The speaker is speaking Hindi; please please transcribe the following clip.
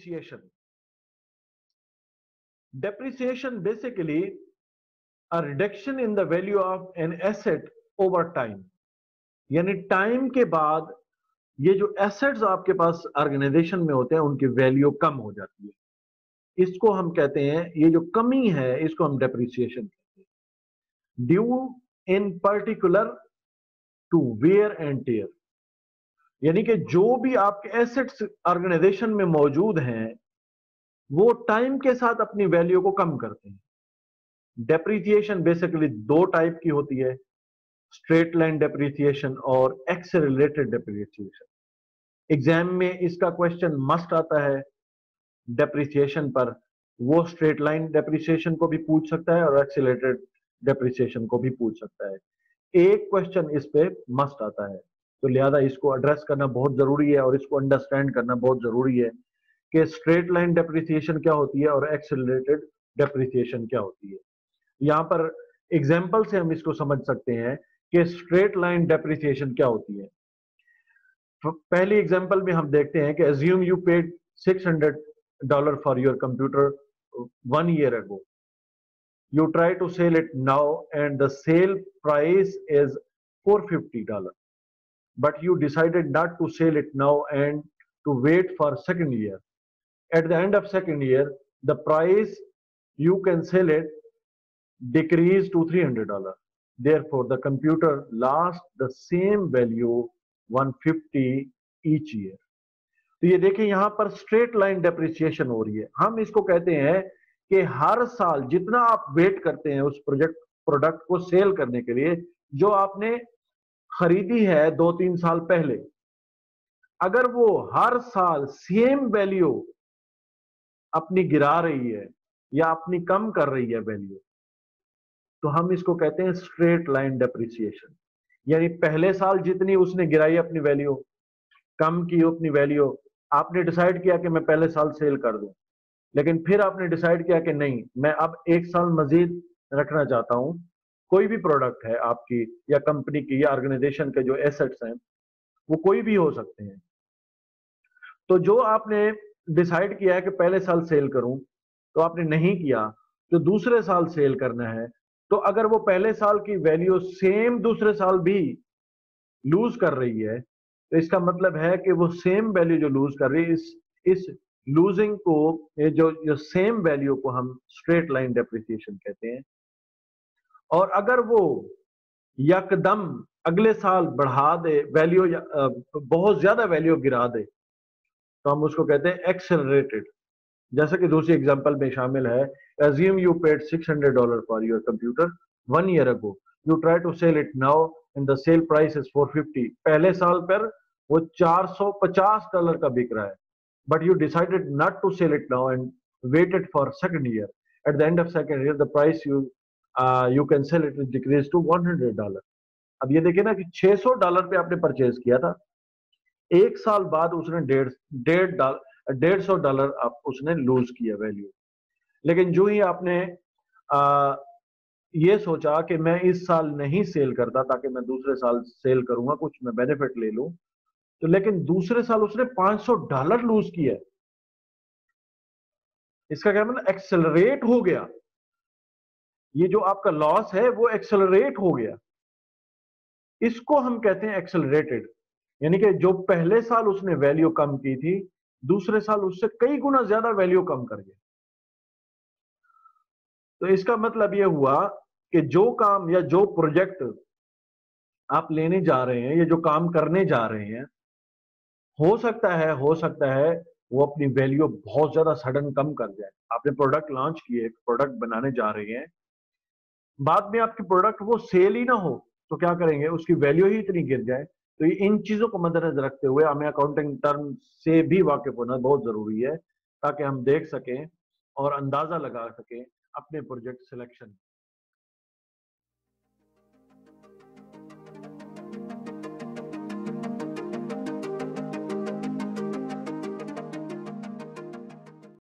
depreciation. Depreciation basically a reduction in the value of an asset over time. यानी टाइम के बाद ये जो एसेट्स आपके पास ऑर्गेनाइजेशन में होते हैं उनकी वैल्यू कम हो जाती है। इसको हम कहते हैं, ये जो कमी है इसको हम डेप्रिसिएशन कहते हैं। Due in particular to wear and tear, यानी कि जो भी आपके एसेट्स ऑर्गेनाइजेशन में मौजूद हैं वो टाइम के साथ अपनी वैल्यू को कम करते हैं। डेप्रिसिएशन बेसिकली दो टाइप की होती है, स्ट्रेट लाइन डेप्रिसिएशन और एक्सेलरेटेड डेप्रिसिएशन। एग्जाम में इसका क्वेश्चन मस्ट आता है डेप्रिसिएशन पर, वो स्ट्रेट लाइन डेप्रिसिएशन को भी पूछ सकता है और एक्सेलरेटेड डेप्रिसिएशन को भी पूछ सकता है। एक क्वेश्चन इस पे मस्ट आता है, तो लिहाजा इसको एड्रेस करना बहुत जरूरी है और इसको अंडरस्टैंड करना बहुत जरूरी है कि स्ट्रेट लाइन डेप्रिसिएशन क्या होती है और एक्सेलरेटेड डेप्रिसिएशन क्या होती है। यहाँ पर एग्जाम्पल से हम इसको समझ सकते हैं कि स्ट्रेट लाइन डेप्रिसिएशन क्या होती है। पहली एग्जाम्पल में हम देखते हैं कि assume you paid $600 for your computer 1 year ago. You try to sell it now and the sale price is $450, but you decided not to sell it now and to wait for second year. At the end of second year, the price you can sell it decrease to $300. Therefore, the computer lost the same value 150 each year. तो ये देखिए यहाँ पर स्ट्रेट लाइन डेप्रिसिएशन हो रही है। हम इसको कहते हैं कि हर साल जितना आप वेट करते हैं उस प्रोडक्ट को सेल करने के लिए, जो आपने खरीदी है 2-3 साल पहले, अगर वो हर साल सेम वैल्यू अपनी गिरा रही है या अपनी कम कर रही है वैल्यू, तो हम इसको कहते हैं स्ट्रेट लाइन डेप्रिसिएशन। यानी पहले साल जितनी उसने गिराई अपनी वैल्यू, कम की अपनी वैल्यू, आपने डिसाइड किया कि मैं पहले साल सेल कर दूं, लेकिन फिर आपने डिसाइड किया कि नहीं, मैं अब 1 साल मजीद रखना चाहता हूं। कोई भी प्रोडक्ट है आपकी या कंपनी की या ऑर्गेनाइजेशन के जो एसेट्स हैं वो कोई भी हो सकते हैं, तो जो आपने डिसाइड किया है कि पहले साल सेल करूं तो आपने नहीं किया, तो दूसरे साल सेल करना है, तो अगर वो पहले साल की वैल्यू सेम दूसरे साल भी लूज कर रही है, तो इसका मतलब है कि वो सेम वैल्यू जो लूज कर रही है, इस लूजिंग को, जो सेम वैल्यू को हम स्ट्रेट लाइन डेप्रिसिएशन कहते हैं। और अगर वो यकदम अगले साल बढ़ा दे वैल्यू या बहुत ज्यादा वैल्यू गिरा दे, तो हम उसको कहते हैं एक्सेलरेटेड। जैसे कि दूसरी एग्जांपल में शामिल है, assume you paid $600 for your computer 1 year ago. You try to sell it now and the sale price is $450. पहले साल पर वो $450 का बिक रहा है, but you decided not to sell it now and waited for second year. At the end of second year, the price you can sell it is decreased to $100. अब ये देखिए ना कि $600 पे आपने परचेज किया था, 1 साल बाद उसने $150 आप उसने लूज किया वैल्यू। लेकिन जो ही आपने ये सोचा कि मैं इस साल नहीं सेल करता ताकि मैं दूसरे साल सेल करूंगा, कुछ मैं बेनिफिट ले लूं, तो लेकिन दूसरे साल उसने $500 लूज किया। इसका क्या मतलब, एक्सेलरेट हो गया। ये जो आपका लॉस है वो एक्सेलरेट हो गया, इसको हम कहते हैं एक्सेलरेटेड। यानी कि जो पहले साल उसने वैल्यू कम की थी, दूसरे साल उससे कई गुना ज्यादा वैल्यू कम कर गया। तो इसका मतलब यह हुआ कि जो काम या जो प्रोजेक्ट आप लेने जा रहे हैं, ये जो काम करने जा रहे हैं, हो सकता है वो अपनी वैल्यू बहुत ज्यादा सडन कम कर जाए। आपने प्रोडक्ट लॉन्च किए, प्रोडक्ट बनाने जा रहे हैं, बाद में आपकी प्रोडक्ट वो सेल ही ना हो, तो क्या करेंगे, उसकी वैल्यू ही इतनी गिर जाए। तो ये इन चीजों को मद्देनजर रखते हुए हमें अकाउंटिंग टर्म से भी वाकिफ होना बहुत जरूरी है, ताकि हम देख सकें और अंदाजा लगा सकें अपने प्रोजेक्ट सिलेक्शन।